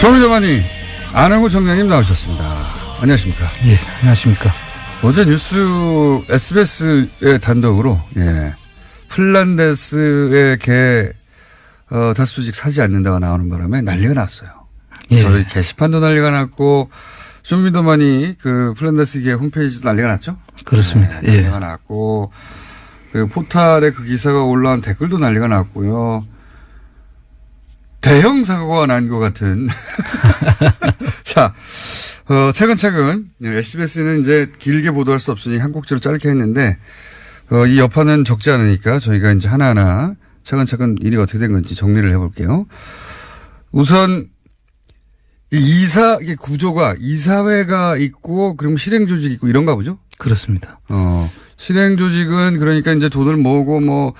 쇼미더머니 안홍구 청장님 나오셨습니다. 안녕하십니까? 예, 안녕하십니까? 어제 뉴스 SBS의 단독으로 핀란데스의 개 다수직 사지 않는다가 나오는 바람에 난리가 났어요. 예. 저희 게시판도 난리가 났고 쇼미더머니 그 핀란데스계 홈페이지도 난리가 났죠? 그렇습니다. 네, 난리가 났고 그 포탈에 그 기사가 올라온 댓글도 난리가 났고요. 대형 사고가 난 것 같은. 자, 차근차근 SBS는 이제 길게 보도할 수 없으니 한 곡지로 짧게 했는데 이 여파는 적지 않으니까 저희가 이제 하나하나 차근차근 일이 어떻게 된 건지 정리를 해볼게요. 우선 이게 구조가 이사회가 있고 그럼 실행 조직이 있고 이런가 보죠? 그렇습니다. 실행 조직은 그러니까 이제 돈을 모으고 뭐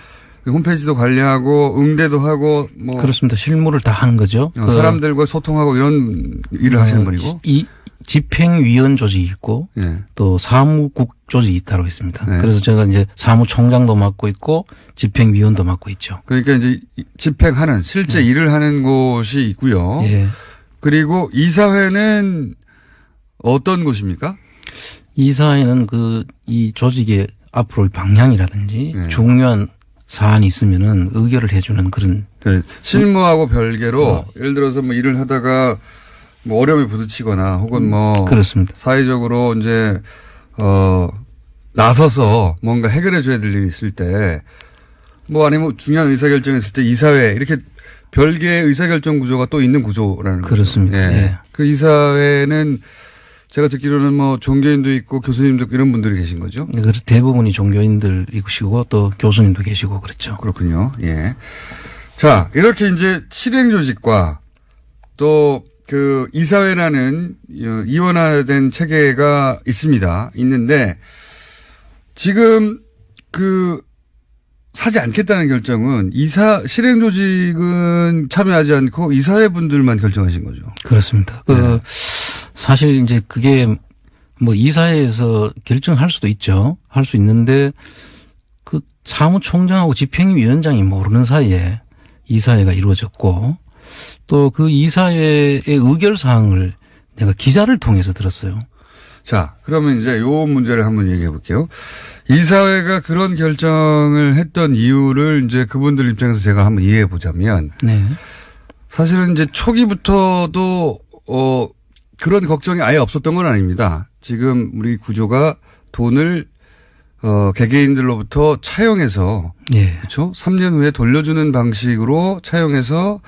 홈페이지도 관리하고 응대도 하고 뭐 그렇습니다. 실무를 다 하는 거죠. 사람들과 소통하고 이런 일을 하시는 분이고 이 집행위원 조직이 있고 예. 또 사무국 조직이 있다고 있습니다. 네. 그래서 제가 이제 사무총장도 맡고 있고 집행위원도 맡고 있죠. 그러니까 이제 집행하는 실제 일을 하는 곳이 있고요. 예. 그리고 이사회는 어떤 곳입니까? 이사회는 이 조직의 앞으로의 방향이라든지 네. 중요한 사안이 있으면은 의결을 해주는 그런. 네. 실무하고 별개로 예를 들어서 뭐 일을 하다가 뭐 어려움이 부딪히거나 혹은 뭐 그렇습니다. 사회적으로 이제 나서서 뭔가 해결해 줘야 될 일이 있을 때 뭐 아니면 중요한 의사결정이 있을 때 이사회 이렇게 별개의 의사결정 구조가 또 있는 구조라는 거죠. 그렇습니다. 예. 예. 그 이사회는 제가 듣기로는 뭐 종교인도 있고 교수님도 있고 이런 분들이 계신 거죠. 그래서 대부분이 종교인들이시고 또 교수님도 계시고 그렇죠. 그렇군요. 예. 자, 이렇게 이제 실행 조직과 또 그 이사회라는 이원화된 체계가 있는데 지금 사지 않겠다는 결정은 실행 조직은 참여하지 않고 이사회 분들만 결정하신 거죠. 그렇습니다. 네. 사실 이제 그게 뭐 이사회에서 결정할 수도 있죠. 할 수 있는데 그 사무총장하고 집행위원장이 모르는 사이에 이사회가 이루어졌고 또 그 이사회의 의결 사항을 내가 기자를 통해서 들었어요. 자, 그러면 이제 요 문제를 한번 얘기해 볼게요. 이사회가 그런 결정을 했던 이유를 이제 그분들 입장에서 제가 한번 이해해 보자면 네. 사실은 이제 초기부터도 그런 걱정이 아예 없었던 건 아닙니다. 지금 우리 구조가 돈을 개개인들로부터 차용해서 예. 그렇죠? 3년 후에 돌려주는 방식으로 차용해서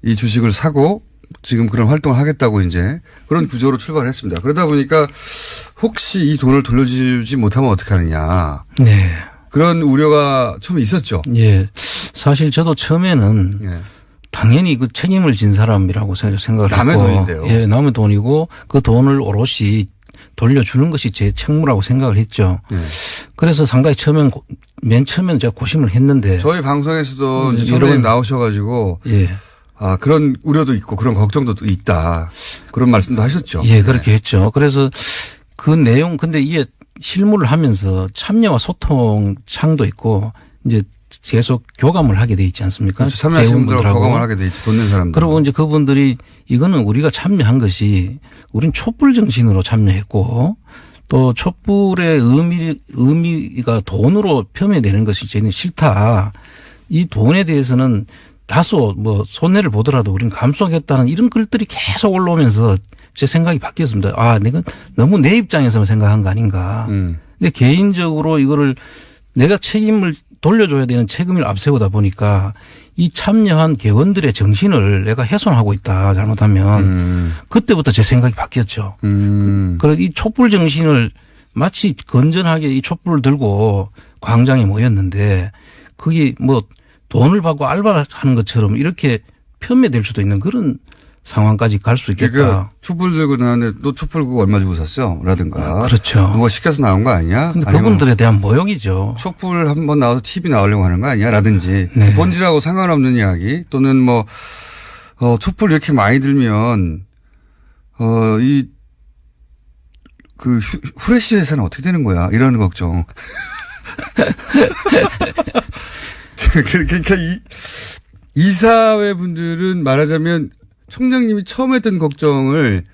이 주식을 사고 지금 그런 활동을 하겠다고 이제 그런 구조로 출발했습니다. 그러다 보니까 혹시 이 돈을 돌려주지 못하면 어떻게 하느냐. 네. 그런 우려가 처음에 있었죠. 예. 사실 저도 처음에는 예. 당연히 그 책임을 진 사람이라고 생각을 남의 했고. 돈인데요. 예, 남의 돈이고 그 돈을 오롯이 돌려주는 것이 제 책무라고 생각을 했죠. 예. 그래서 상당히 맨 처음에는 제가 고심을 했는데. 저희 방송에서도 이제 청장님 나오셔가지고 예. 그런 우려도 있고 그런 걱정도 있다. 그런 말씀도 하셨죠. 예, 그렇게 했죠. 그래서 그 내용 근데 이게 실무를 하면서 참여와 소통 창도 있고 이제 계속 교감을 하게 돼 있지 않습니까? 그렇죠. 참여하시는 분들하고 교감을 하게 돼 있죠. 돈 낸 사람들. 그리고 이제 그분들이 이거는 우리가 참여한 것이 우린 촛불 정신으로 참여했고 또 촛불의 의미가 돈으로 표현되는 것이 저희는 싫다. 이 돈에 대해서는 다소 뭐 손해를 보더라도 우리는 감수하겠다는 이런 글들이 계속 올라오면서 제 생각이 바뀌었습니다. 내가 너무 내 입장에서만 생각한 거 아닌가. 근데 개인적으로 이거를 내가 책임을 돌려줘야 되는 책임을 앞세우다 보니까 이 참여한 개원들의 정신을 내가 훼손하고 있다. 잘못하면. 그때부터 제 생각이 바뀌었죠. 그래서 이 촛불 정신을 마치 건전하게 이 촛불을 들고 광장에 모였는데 그게 뭐 돈을 받고 알바를 하는 것처럼 이렇게 편매될 수도 있는 그런 상황까지 갈 수 있겠다. 그러니까 촛불 들고 나왔는데 너 촛불 그거 얼마 주고 샀어? 라든가. 그렇죠. 누가 시켜서 나온 거 아니야? 근데 그분들에 대한 모욕이죠. 촛불 한번 나와서 TV 나오려고 하는 거 아니야? 라든지. 네. 본질하고 상관없는 이야기 또는 뭐 촛불 이렇게 많이 들면 후레쉬 회사는 어떻게 되는 거야? 이런 걱정. 그러니까 이사회 분들은 말하자면 청장님이 처음 했던 걱정을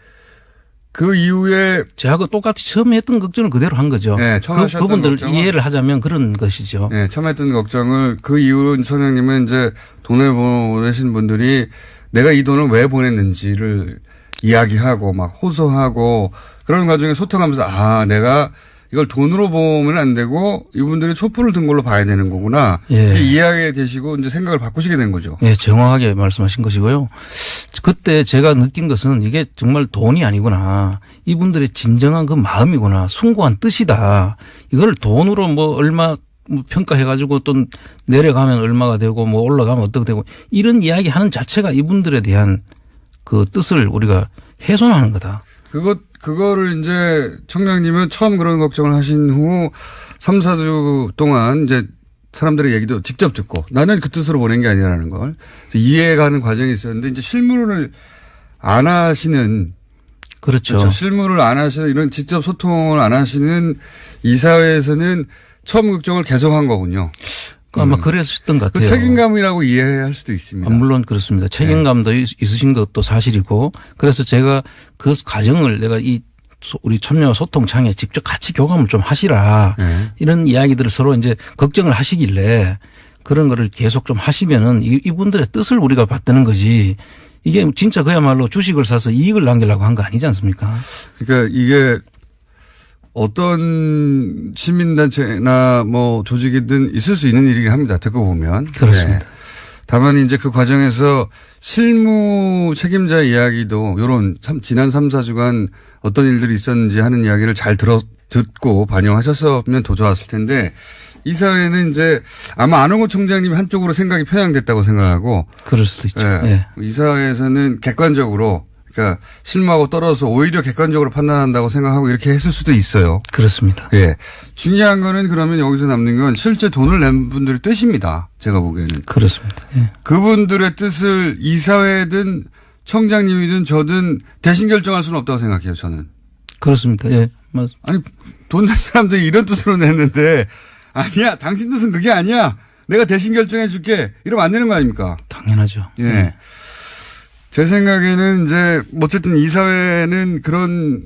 그 이후에 저하고 똑같이 처음 했던 걱정을 그대로 한 거죠. 네, 처음 하셨던 그분들 걱정은 이해를 하자면 그런 것이죠. 네, 처음 했던 걱정을 그 이후 청장님은 이제 돈을 보내신 분들이 내가 이 돈을 왜 보냈는지를 이야기하고 막 호소하고 그런 과정에 소통하면서 아, 내가 이걸 돈으로 보면 안 되고 이분들이 촛불을 든 걸로 봐야 되는 거구나. 예. 이해하게 되시고 이제 생각을 바꾸시게 된 거죠. 예, 정확하게 말씀하신 것이고요. 그때 제가 느낀 것은 이게 정말 돈이 아니구나. 이분들의 진정한 그 마음이구나. 숭고한 뜻이다. 이걸 돈으로 뭐 얼마 평가해가지고 또 내려가면 얼마가 되고 뭐 올라가면 어떻게 되고 이런 이야기 하는 자체가 이분들에 대한 그 뜻을 우리가 훼손하는 거다. 그거를 이제 청장님은 처음 그런 걱정을 하신 후 3, 4주 동안 이제 사람들의 얘기도 직접 듣고 나는 그 뜻으로 보낸 게 아니라는 걸 이해가는 과정이 있었는데 이제 실무를 안 하시는 그렇죠. 실무를 안 하시는 이런 직접 소통을 안 하시는 이사회에서는 처음 걱정을 계속한 거군요. 아마 그랬었던 것 그 같아요. 책임감이라고 이해할 수도 있습니다. 물론 그렇습니다. 책임감도 있으신 것도 사실이고 그래서 제가 그 과정을 내가 우리 참여 소통창에 직접 같이 교감을 좀 하시라 이런 이야기들을 서로 이제 걱정을 하시길래 그런 거를 계속 좀 하시면은 이분들의 뜻을 우리가 받드는 거지 이게 진짜 그야말로 주식을 사서 이익을 남기려고 한 거 아니지 않습니까? 그러니까 이게 어떤 시민단체나 뭐 조직이든 있을 수 있는 일이긴 합니다. 듣고 보면. 그렇습니다. 네. 다만 이제 그 과정에서 실무 책임자 이야기도 이런 참 지난 3, 4주간 어떤 일들이 있었는지 하는 이야기를 잘 듣고 반영하셨으면 더 좋았을 텐데 이 사회는 이제 아마 안홍호 총장님이 한쪽으로 생각이 편향됐다고 생각하고 그럴 수도 있죠. 네. 네. 이 사회에서는 객관적으로 그러니까 실무하고 떨어져서 오히려 객관적으로 판단한다고 생각하고 이렇게 했을 수도 있어요. 그렇습니다. 예. 중요한 거는 그러면 여기서 남는 건 실제 돈을 낸 분들의 뜻입니다. 제가 보기에는. 그렇습니다. 예. 그분들의 뜻을 이사회든 청장님이든 저든 대신 결정할 수는 없다고 생각해요. 저는. 그렇습니다. 예. 맞습니다. 아니 돈 낸 사람들이 이런 뜻으로 냈는데 아니야. 당신 뜻은 그게 아니야. 내가 대신 결정해 줄게. 이러면 안 되는 거 아닙니까? 당연하죠. 예. 제 생각에는 이제 어쨌든 이 사회는 그런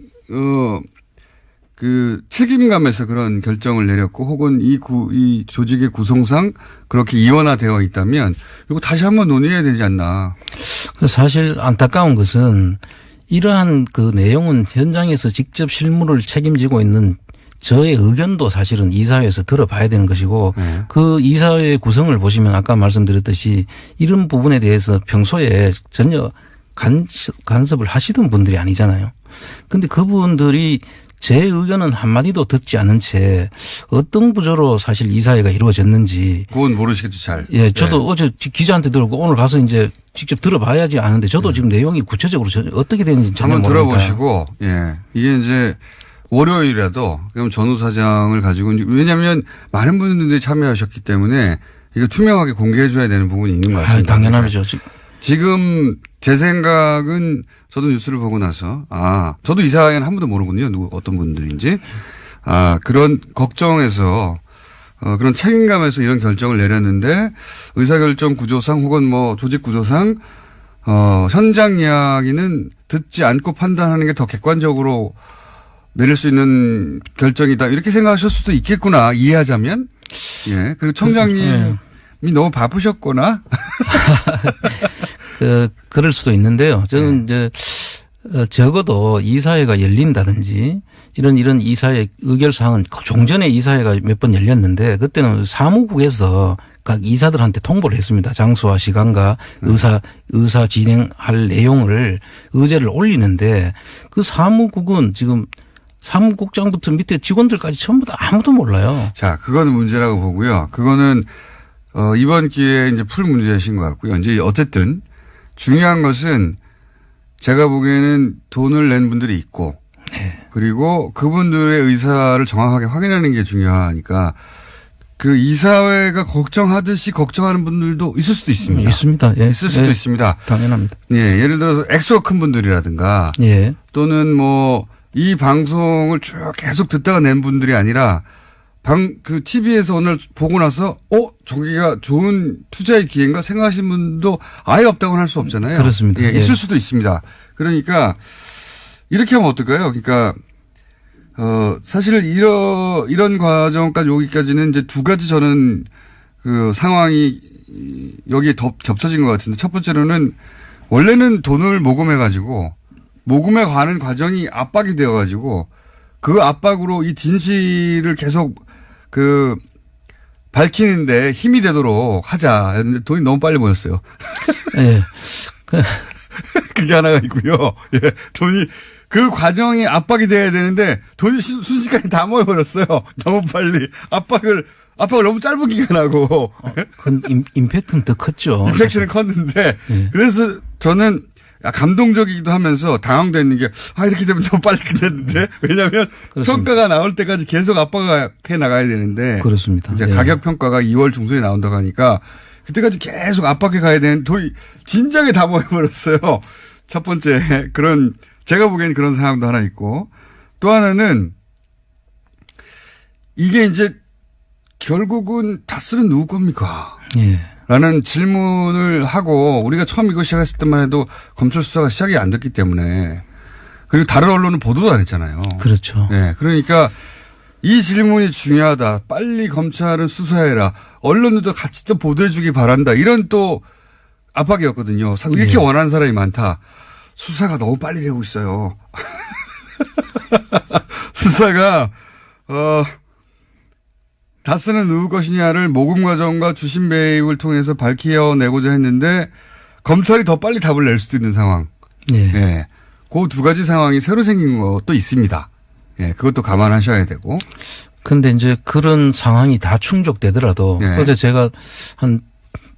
그 책임감에서 그런 결정을 내렸고 혹은 이 조직의 구성상 그렇게 이원화되어 있다면 이거 다시 한번 논의해야 되지 않나. 사실 안타까운 것은 이러한 그 내용은 현장에서 직접 실무를 책임지고 있는 저의 의견도 사실은 이사회에서 들어봐야 되는 것이고 그 이사회의 구성을 보시면 아까 말씀드렸듯이 이런 부분에 대해서 평소에 전혀 간섭을 하시던 분들이 아니잖아요. 그런데 그분들이 제 의견은 한마디도 듣지 않은 채 어떤 구조로 사실 이사회가 이루어졌는지. 그건 모르시겠죠, 잘. 예, 저도 어제 기자한테 들었고 오늘 가서 이제 직접 들어봐야지 아는데 저도 지금 내용이 구체적으로 어떻게 되는지 전혀 한번 모르니까. 들어보시고, 예. 이게 이제 월요일이라도 그럼 전후 사장을 가지고 왜냐하면 많은 분들이 참여하셨기 때문에 이거 투명하게 공개해 줘야 되는 부분이 있는 것 같습니다. 당연하죠. 지금 제 생각은 저도 뉴스를 보고 나서 저도 이사회는 한 번도 모르거든요. 어떤 분들인지. 그런 걱정에서 그런 책임감에서 이런 결정을 내렸는데 의사결정 구조상 혹은 뭐 조직 구조상 현장 이야기는 듣지 않고 판단하는 게 더 객관적으로 내릴 수 있는 결정이다. 이렇게 생각하실 수도 있겠구나. 이해하자면. 예. 그리고 청장님이 너무 바쁘셨거나. 그럴 수도 있는데요. 저는 이제 적어도 이사회가 열린다든지 이런 이사회 의결사항은 종전에 이사회가 몇 번 열렸는데 그때는 사무국에서 각 이사들한테 통보를 했습니다. 장소와 시간과 의사 진행할 내용을 의제를 올리는데 그 사무국은 지금 사무국장부터 밑에 직원들까지 전부 다 아무도 몰라요. 자, 그거는 문제라고 보고요. 그거는 이번 기회에 이제 풀 문제이신 것 같고요. 이제 어쨌든 중요한 것은 제가 보기에는 돈을 낸 분들이 있고 그리고 그분들의 의사를 정확하게 확인하는 게 중요하니까 그 이사회가 걱정하듯이 걱정하는 분들도 있을 수도 있습니다. 있습니다. 예. 있을 수도 있습니다. 당연합니다. 예, 예를 들어서 액수가 큰 분들이라든가 또는 뭐 이 방송을 쭉 계속 듣다가 낸 분들이 아니라 그 TV에서 오늘 보고 나서 저기가 좋은 투자의 기회인가 생각하시는 분도 아예 없다고는 할 수 없잖아요. 그렇습니다. 예, 예. 있을 수도 있습니다. 그러니까 이렇게 하면 어떨까요? 그러니까 사실 이런 과정까지 오기까지는 이제 두 가지 저는 그 상황이 여기에 더 겹쳐진 것 같은데 첫 번째로는 원래는 돈을 모금해가지고 모금에 관한 과정이 압박이 되어가지고 그 압박으로 이 진실을 계속 밝히는데 힘이 되도록 하자. 했는데 돈이 너무 빨리 모였어요. 예. 그게 하나가 있고요. 예. 돈이 그 과정이 압박이 돼야 되는데 돈이 순식간에 다 모여버렸어요. 너무 빨리. 압박을 너무 짧은 기간하고. 임팩트는 더 컸죠. 임팩트는 컸는데. 예. 그래서 저는 감동적이기도 하면서 당황되는 게 이렇게 되면 너무 빨리 끝냈는데. 왜냐하면 그렇습니다. 평가가 나올 때까지 계속 압박해 나가야 되는데. 그렇습니다. 이제 예. 가격 평가가 2월 중순에 나온다고 하니까 그때까지 계속 압박해 가야 되는 돈이 진작에 다 모여버렸어요. 첫 번째 그런 제가 보기에는 그런 상황도 하나 있고 또 하나는 이게 이제 결국은 다스는 누구 겁니까? 예. 라는 질문을 하고 우리가 처음 이거 시작했을 때만 해도 검찰 수사가 시작이 안 됐기 때문에 그리고 다른 언론은 보도도 안 했잖아요. 그렇죠. 네. 그러니까 이 질문이 중요하다. 빨리 검찰은 수사해라. 언론들도 같이 또 보도해 주기 바란다. 이런 또 압박이었거든요. 이렇게 원하는 사람이 많다. 수사가 너무 빨리 되고 있어요. 수사가 다스는 누구 것이냐를 모금 과정과 주심 배입을 통해서 밝혀내고자 했는데 검찰이 더 빨리 답을 낼 수도 있는 상황. 예. 네. 그 두 가지 상황이 새로 생긴 것도 있습니다. 예, 그것도 감안하셔야 되고. 근데 이제 그런 상황이 다 충족되더라도 네. 어제 제가 한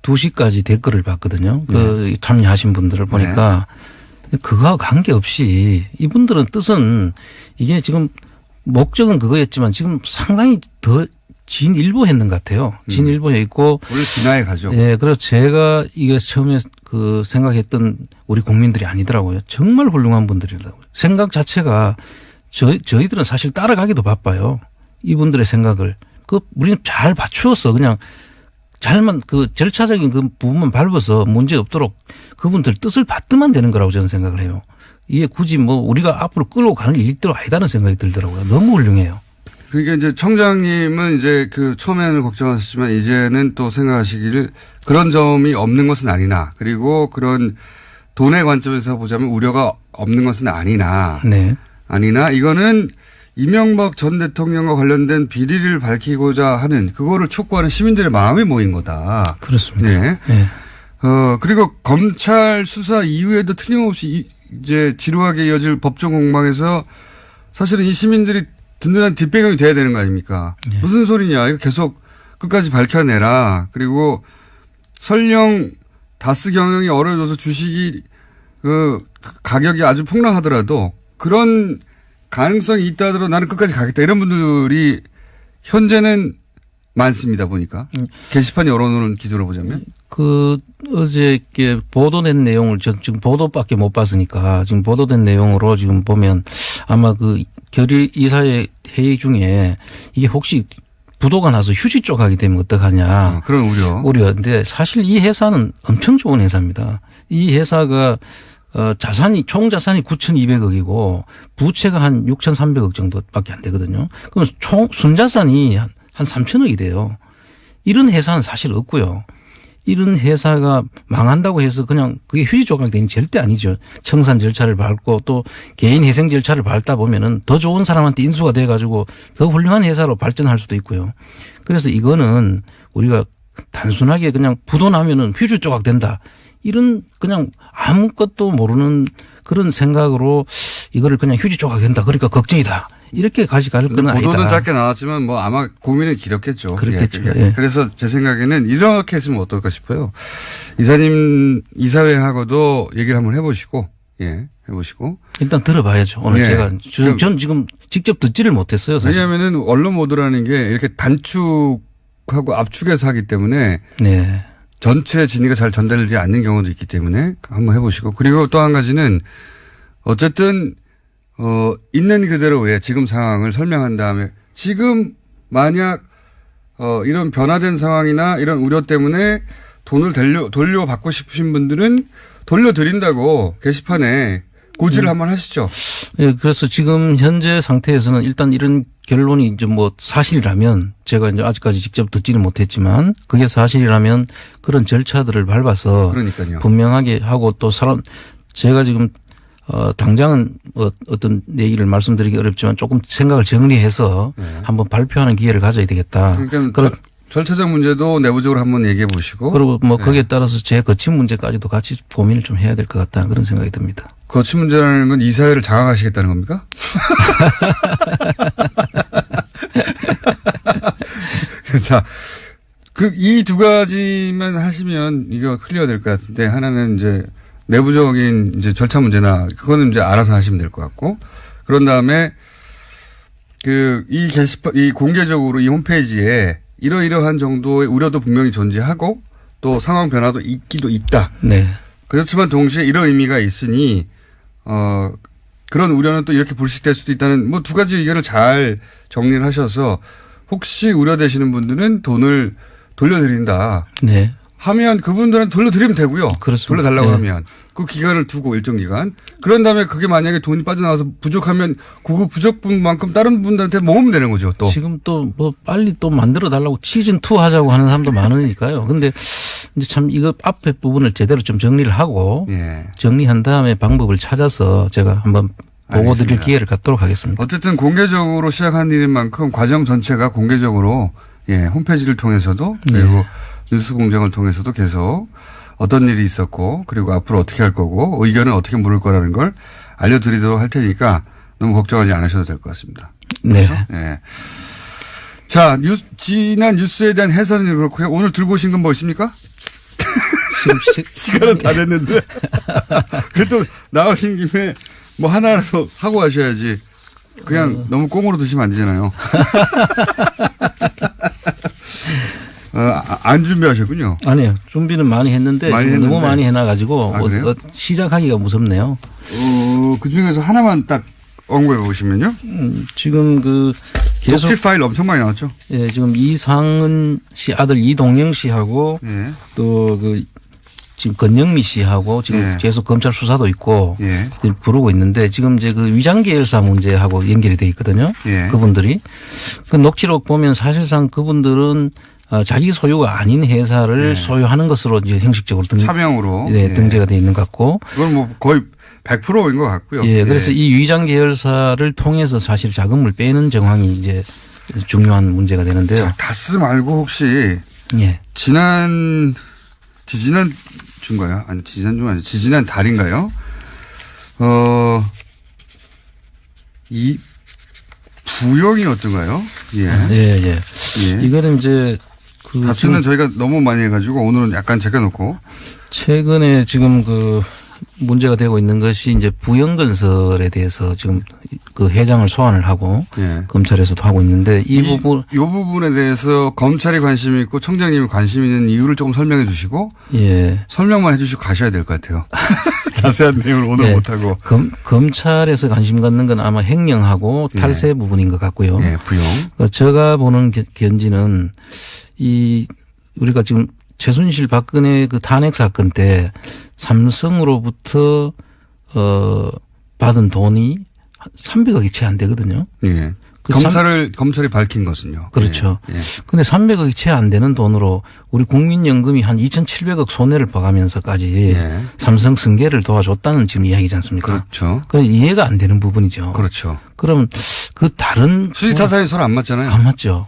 2시까지 댓글을 봤거든요. 그 참여하신 분들을 보니까 그거와 관계없이 이분들은 뜻은 이게 지금 목적은 그거였지만 지금 상당히 더 진일보했는 것 같아요. 진일보해 있고. 원래 진화해 가죠. 예, 그래서 제가 이게 처음에 생각했던 우리 국민들이 아니더라고요. 정말 훌륭한 분들이라고요. 생각 자체가 저희들은 사실 따라가기도 바빠요. 이분들의 생각을. 우리는 잘 맞추어서 그냥 잘만 절차적인 그 부분만 밟아서 문제 없도록 그분들 뜻을 받으면 되는 거라고 저는 생각을 해요. 이게 굳이 우리가 앞으로 끌고 가는 게 일대로 아니다는 생각이 들더라고요. 너무 훌륭해요. 그러니까 이제 청장님은 이제 처음에는 걱정하셨지만 이제는 또 생각하시기를 그런 점이 없는 것은 아니나 그리고 그런 돈의 관점에서 보자면 우려가 없는 것은 아니나. 네. 아니나 이거는 이명박 전 대통령과 관련된 비리를 밝히고자 하는 그거를 촉구하는 시민들의 마음이 모인 거다. 그렇습니다. 네. 네. 그리고 검찰 수사 이후에도 틀림없이 이제 지루하게 이어질 법정 공방에서 사실은 이 시민들이 든든한 뒷배경이 돼야 되는 거 아닙니까? 네. 무슨 소리냐. 이거 계속 끝까지 밝혀내라. 그리고 설령 다스 경영이 어려워져서 주식이 가격이 아주 폭락하더라도 그런 가능성이 있다 하더라도 나는 끝까지 가겠다. 이런 분들이 현재는 많습니다. 보니까. 게시판 여론을 기준으로 보자면. 어제 이렇게 보도된 내용을 지금 보도밖에 못 봤으니까 지금 보도된 내용으로 지금 보면 아마 결의 이사회 회의 중에 이게 혹시 부도가 나서 휴지 조각이 되면 어떡하냐. 그런 우려인데 사실 이 회사는 엄청 좋은 회사입니다. 이 회사가 총 자산이 9,200억이고 부채가 한 6,300억 정도밖에 안 되거든요. 그럼 순자산이 한 3,000억이 돼요. 이런 회사는 사실 없고요. 이런 회사가 망한다고 해서 그냥 그게 휴지 조각이 되는 절대 아니죠. 청산 절차를 밟고 또 개인 회생 절차를 밟다 보면은 더 좋은 사람한테 인수가 돼 가지고 더 훌륭한 회사로 발전할 수도 있고요. 그래서 이거는 우리가 단순하게 그냥 부도 나면은 휴지 조각 된다. 이런 그냥 아무것도 모르는 그런 생각으로 이거를 그냥 휴지 조각 된다. 그러니까 걱정이다. 이렇게 가져갈 건 아니다. 보도는 짧게 나왔지만 아마 고민은 길었겠죠. 그렇겠죠. 예. 그래서 제 생각에는 이렇게 했으면 어떨까 싶어요. 이사님 이사회하고도 얘기를 한번 해보시고 해보시고. 일단 들어봐야죠. 오늘 전 지금 직접 듣지를 못했어요. 사실. 왜냐하면은 언론 보도라는 게 이렇게 단축하고 압축해서 하기 때문에. 네. 전체 진위가 잘 전달되지 않는 경우도 있기 때문에 한번 해보시고. 그리고 또 한 가지는 어쨌든 있는 그대로의 지금 상황을 설명한 다음에 지금 만약 이런 변화된 상황이나 이런 우려 때문에 돈을 돌려받고 싶으신 분들은 돌려드린다고 게시판에 고지를 한번 하시죠. 예, 그래서 지금 현재 상태에서는 일단 이런 결론이 이제 뭐 사실이라면 제가 이제 아직까지 직접 듣지는 못했지만 그게 사실이라면 그런 절차들을 밟아서 그러니까요. 분명하게 하고 또 제가 지금 당장은 어떤 얘기를 말씀드리기 어렵지만 조금 생각을 정리해서 한번 발표하는 기회를 가져야 되겠다. 그러니까 절차적 문제도 내부적으로 한번 얘기해 보시고. 그리고 뭐 거기에 따라서 제 거친 문제까지도 같이 고민을 좀 해야 될 것 같다 그런 생각이 듭니다. 거친 문제라는 건 이사회를 장악하시겠다는 겁니까? 자, 이 두 가지만 하시면 이거 클리어 될 것 같은데 하나는 이제 내부적인 이제 절차 문제나 그거는 이제 알아서 하시면 될 것 같고 그런 다음에 이 게시판, 이 공개적으로 이 홈페이지에 이러이러한 정도의 우려도 분명히 존재하고 또 상황 변화도 있기도 있다. 네. 그렇지만 동시에 이런 의미가 있으니 그런 우려는 또 이렇게 불식될 수도 있다는 뭐 두 가지 의견을 잘 정리를 하셔서 혹시 우려되시는 분들은 돈을 돌려드린다. 네. 하면 그분들은 돌려드리면 되고요. 그렇습니다. 돌려달라고 네. 하면 그 기간을 두고 일정 기간. 그런 다음에 그게 만약에 돈이 빠져나와서 부족하면 그 부족분만큼 다른 분들한테 모으면 되는 거죠. 또 지금 또 뭐 빨리 또 만들어 달라고 시즌 2 하자고 하는 사람도 많으니까요. 근데 이제 참 이거 앞에 부분을 제대로 좀 정리를 하고 예. 정리한 다음에 방법을 찾아서 제가 한번 보고 드릴 기회를 갖도록 하겠습니다. 어쨌든 공개적으로 시작한 일인 만큼 과정 전체가 공개적으로 홈페이지를 통해서도 그리고 뉴스 공장을 통해서도 계속 어떤 일이 있었고 그리고 앞으로 어떻게 할 거고 의견을 어떻게 물을 거라는 걸 알려드리도록 할 테니까 너무 걱정하지 않으셔도 될 것 같습니다. 네. 그렇죠? 네. 자, 지난 뉴스에 대한 해설은 그렇고요. 오늘 들고 오신 건 무엇입니까? 지금 시간은 다 됐는데. 그래도 나오신 김에 뭐 하나라도 하고 하셔야지. 그냥 너무 꽁으로 드시면 안 되잖아요. 안 준비하셨군요. 아니요. 준비는 많이 했는데 너무 많이 해놔가지고 시작하기가 무섭네요. 그중에서 하나만 딱 언급해 보시면요. 지금 계속 녹취 파일 엄청 많이 나왔죠. 예, 지금 이상은 씨 아들 이동영 씨하고 또 지금 건영미 씨하고 지금 계속 검찰 수사도 있고 부르고 있는데 지금 이제 위장 계열사 문제하고 연결이 돼 있거든요. 그분들이 그 녹취록 보면 사실상 그분들은 자기 소유가 아닌 회사를 소유하는 것으로 이제 형식적으로 차명으로 등재가 돼 있는 것 같고. 그건 뭐 거의 100%인 것 같고요. 예, 그래서 이 위장 계열사를 통해서 사실 자금을 빼는 정황이 이제 중요한 문제가 되는데요. 자, 다스 말고 혹시 지지난 주인가요? 아니 지지난 주 아니죠. 지지난 달인가요? 이 부영이 어떤가요? 예. 이거는 이제 다스는 저희가 너무 많이 해가지고 오늘은 약간 제껴놓고 최근에 지금 문제가 되고 있는 것이 이제 부영건설에 대해서 지금 그 회장을 소환을 하고 검찰에서도 하고 있는데 이 부분에 대해서 검찰이 관심이 있고 청장님이 관심 있는 이유를 조금 설명해 주시고 설명만 해 주시고 가셔야 될 것 같아요. 자세한 내용을 오늘 못하고. 검찰에서 관심 갖는 건 아마 횡령하고 탈세 부분인 것 같고요. 부영. 제가 보는 견지는 우리가 지금 최순실 박근혜 탄핵 사건 때 삼성으로부터 받은 돈이 300억이 채 안 되거든요. 검찰이 밝힌 것은요. 그렇죠. 그런데 300억이 채 안 되는 돈으로 우리 국민연금이 한 2,700억 손해를 봐가면서까지 삼성 승계를 도와줬다는 지금 이야기지 않습니까? 그렇죠. 그래서 이해가 안 되는 부분이죠. 그렇죠. 그럼 다른 수지타산이 서로 안 맞잖아요. 안 맞죠.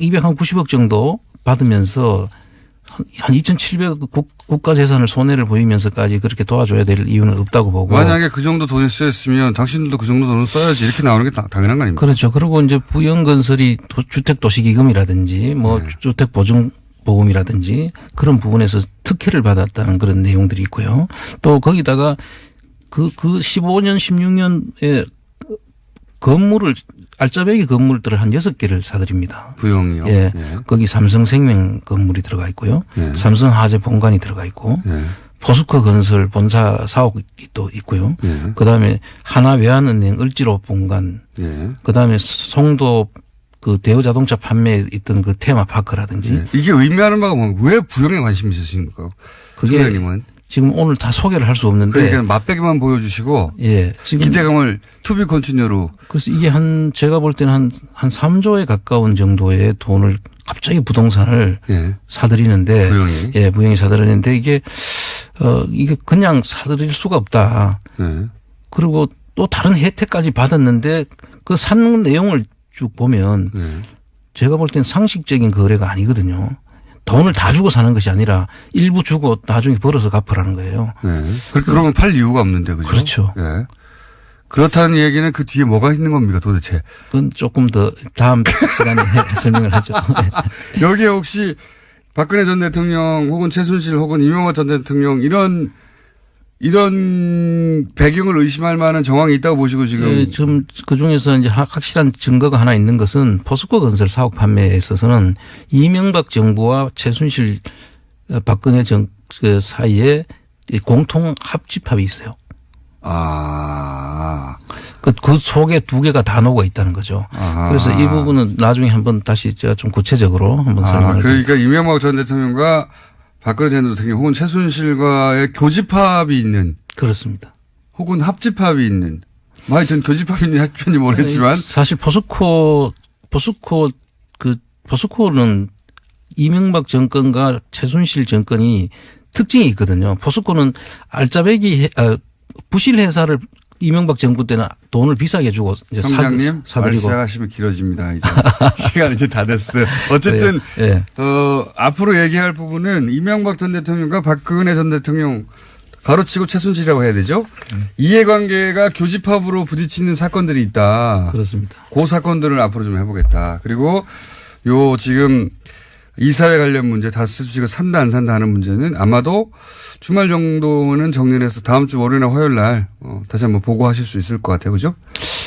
290억 정도 받으면서 한 2,700억 국가 재산을 손해를 보이면서까지 그렇게 도와줘야 될 이유는 없다고 보고. 만약에 그 정도 돈이 쓰였으면 당신들도 그 정도 돈을 써야지 이렇게 나오는 게 당연한 거 아닙니까? 그렇죠. 그리고 이제 부영건설이 주택도시기금이라든지 주택보증보험이라든지 그런 부분에서 특혜를 받았다는 그런 내용들이 있고요. 또 거기다가 그 15년, 16년에 알짜배기 건물들을 한 6개를 사들입니다. 부영이요? 거기 삼성생명 건물이 들어가 있고요. 삼성화재 본관이 들어가 있고 포스코 건설 본사 사옥이 또 있고요. 예. 그다음에 하나 외환은행 을지로 본관. 예. 그다음에 송도 그 대우자동차 판매에 있던 그 테마파크라든지. 예. 이게 의미하는 바가 뭐냐. 왜 부영에 관심이 있으십니까? 그게 소장님은. 지금 오늘 다 소개를 할 수 없는데. 그러니까 맛배기만 보여주시고. 예. 지금 기대감을 투비 컨티뉴로. 그래서 이게 제가 볼 때는 한 3조에 가까운 정도의 돈을 갑자기 부동산을 예. 사들이는데. 부영이. 예, 부영이 사들이는데 이게 그냥 사들일 수가 없다. 예. 그리고 또 다른 혜택까지 받았는데 그 산 내용을 쭉 보면 예. 제가 볼 때는 상식적인 거래가 아니거든요. 돈을 다 주고 사는 것이 아니라 일부 주고 나중에 벌어서 갚으라는 거예요. 네. 그러면 팔 이유가 없는데, 그죠? 그렇죠. 예. 그렇다는 얘기는 그 뒤에 뭐가 있는 겁니까 도대체? 그건 조금 더 다음 시간에 설명을 하죠. 여기에 혹시 박근혜 전 대통령 혹은 최순실 혹은 이명박 전 대통령 이런 배경을 의심할 만한 정황이 있다고 보시고 지금. 예, 좀 그중에서 이제 확실한 증거가 하나 있는 것은 포스코 건설 사업 판매에 있어서는 이명박 정부와 최순실 박근혜 그 사이에 공통 합집합이 있어요. 아. 그 속에 두 개가 다 녹아 있다는 거죠. 아하. 그래서 이 부분은 나중에 한번 다시 제가 좀 구체적으로 한번 설명을 드릴게요. 그러니까 이명박 전 대통령과 박근혜 전 대통령 혹은 최순실과의 교집합이 있는. 그렇습니다. 혹은 합집합이 있는. 뭐 하여튼 교집합이 있는 합집합인지 모르겠지만. 사실 포스코는 이명박 정권과 최순실 정권이 특징이 있거든요. 포스코는 알짜배기 부실 회사를 이명박 정부 때는 돈을 비싸게 주고 이제 성장님 사들이고. 말씀하시면 길어집니다. 이제 시간 이제 다 됐어요. 어쨌든 네. 앞으로 얘기할 부분은 이명박 전 대통령과 박근혜 전 대통령 가로치고 최순실이라고 해야 되죠. 이해관계가 교집합으로 부딪히는 사건들이 있다. 그렇습니다. 그 사건들을 앞으로 좀 해보겠다. 그리고 요 지금 이사회 관련 문제 다수 주식을 산다 안 산다 하는 문제는 아마도 주말 정도는 정리를 해서 다음 주 월요일이나 화요일 날 다시 한번 보고하실 수 있을 것 같아요. 그죠?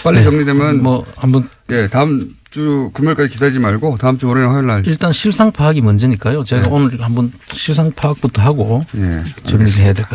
빨리 네. 정리되면 뭐 한번 예, 다음 주 금요일까지 기다리지 말고 다음 주 월요일이나 화요일 날 일단 실상 파악이 먼저니까요. 제가 오늘 한번 실상 파악부터 하고 예, 정리해야 될 것 같아요.